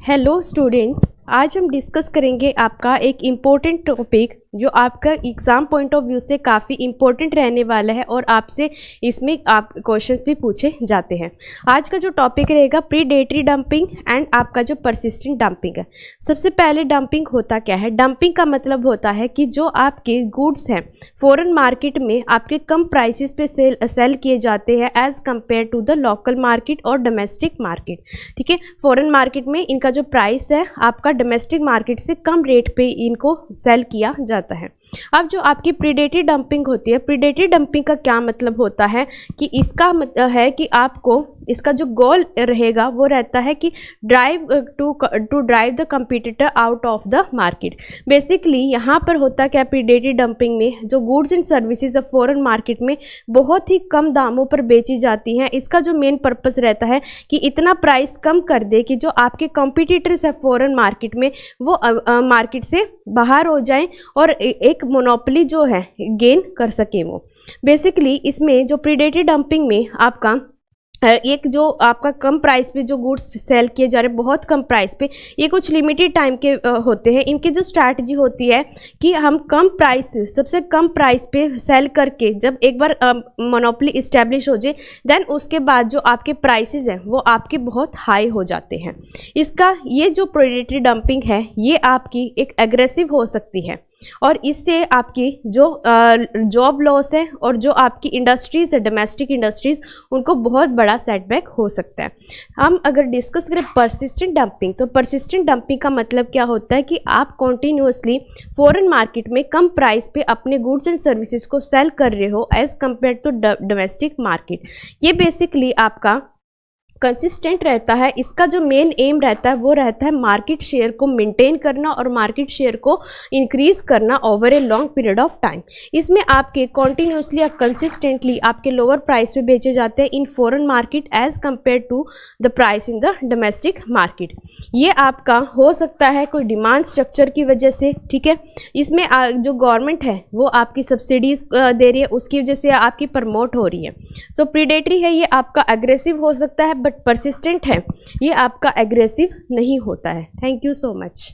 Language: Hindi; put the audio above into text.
हेलो स्टूडेंट्स, आज हम डिस्कस करेंगे आपका एक इम्पोर्टेंट टॉपिक जो आपका एग्ज़ाम पॉइंट ऑफ व्यू से काफ़ी इम्पोर्टेंट रहने वाला है और आपसे इसमें आप क्वेश्चंस भी पूछे जाते हैं। आज का जो टॉपिक रहेगा प्रीडेटरी डंपिंग एंड आपका जो परसिस्टेंट डंपिंग है। सबसे पहले डंपिंग होता क्या है? डंपिंग का मतलब होता है कि जो आपके गुड्स हैं फॉरेन मार्केट में आपके कम प्राइसेस पे सेल किए जाते हैं as compared to the local market और डोमेस्टिक मार्केट। ठीक है, फॉरेन मार्केट में इनका जो प्राइस है आपका डोमेस्टिक मार्केट से कम रेट पे इनको सेल किया जाता है। अब जो आपकी प्रीडेटरी डंपिंग होती है, प्रीडेटरी डंपिंग का क्या मतलब होता है कि इसका मतलब है कि आपको इसका जो गोल रहेगा वो रहता है कि to drive the competitor out of the market. Basically यहाँ पर होता क्या, प्रीडेटरी डंपिंग में जो goods and services of foreign market में बहुत ही कम दामों पर बेची जाती हैं, इसका जो मेन पर्पस रहता है कि इतना प्राइस कम कर दे कि जो आपके कंपटीटर्स है फॉरेन मार्केट में वो मार्केट से बाहर हो जाएं और एक मोनोपोली जो है गेन कर सके वो। बेसिकली इसमें जो प्रीडेटरी डंपिंग में आपका एक जो आपका कम प्राइस पे जो गुड्स सेल किए जा रहे हैं बहुत कम प्राइस पे, ये कुछ लिमिटेड टाइम के होते हैं। इनकी जो स्ट्रैटेजी होती है कि हम कम प्राइस, सबसे कम प्राइस पे सेल करके जब एक बार मोनोपोली इस्टेब्लिश हो जाए देन उसके बाद जो आपके प्राइसेस हैं वो आपके बहुत हाई हो जाते हैं। इसका ये जो प्रीडेटरी डंपिंग है ये आपकी एक एग्रेसिव हो सकती है और इससे आपकी जो जॉब लॉस है और जो आपकी इंडस्ट्रीज़ है डोमेस्टिक इंडस्ट्रीज़ उनको बहुत बड़ा सेटबैक हो सकता है। हम अगर डिस्कस करें परसिस्टेंट डंपिंग, तो परसिस्टेंट डंपिंग का मतलब क्या होता है कि आप कॉन्टीन्यूसली फॉरेन मार्केट में कम प्राइस पे अपने गुड्स एंड सर्विसेज को सेल कर रहे हो as compared to domestic market. ये बेसिकली आपका कंसिस्टेंट रहता है। इसका जो मेन एम रहता है वो रहता है मार्केट शेयर को मेंटेन करना और मार्केट शेयर को इंक्रीज करना over a long period of time. इसमें आपके कॉन्टीन्यूसली या कंसिस्टेंटली आपके लोअर प्राइस पे बेचे जाते हैं in foreign market as compared to the price in the domestic market. ये आपका हो सकता है कोई डिमांड स्ट्रक्चर की वजह से। ठीक है, इसमें जो गवर्नमेंट है वो आपकी सब्सिडीज दे रही है, उसकी वजह से आपकी प्रमोट हो रही है। सो प्रीडेटरी है ये आपका एग्रेसिव हो सकता है, बट परसिस्टेंट है ये आपका एग्रेसिव नहीं होता है। Thank you so much.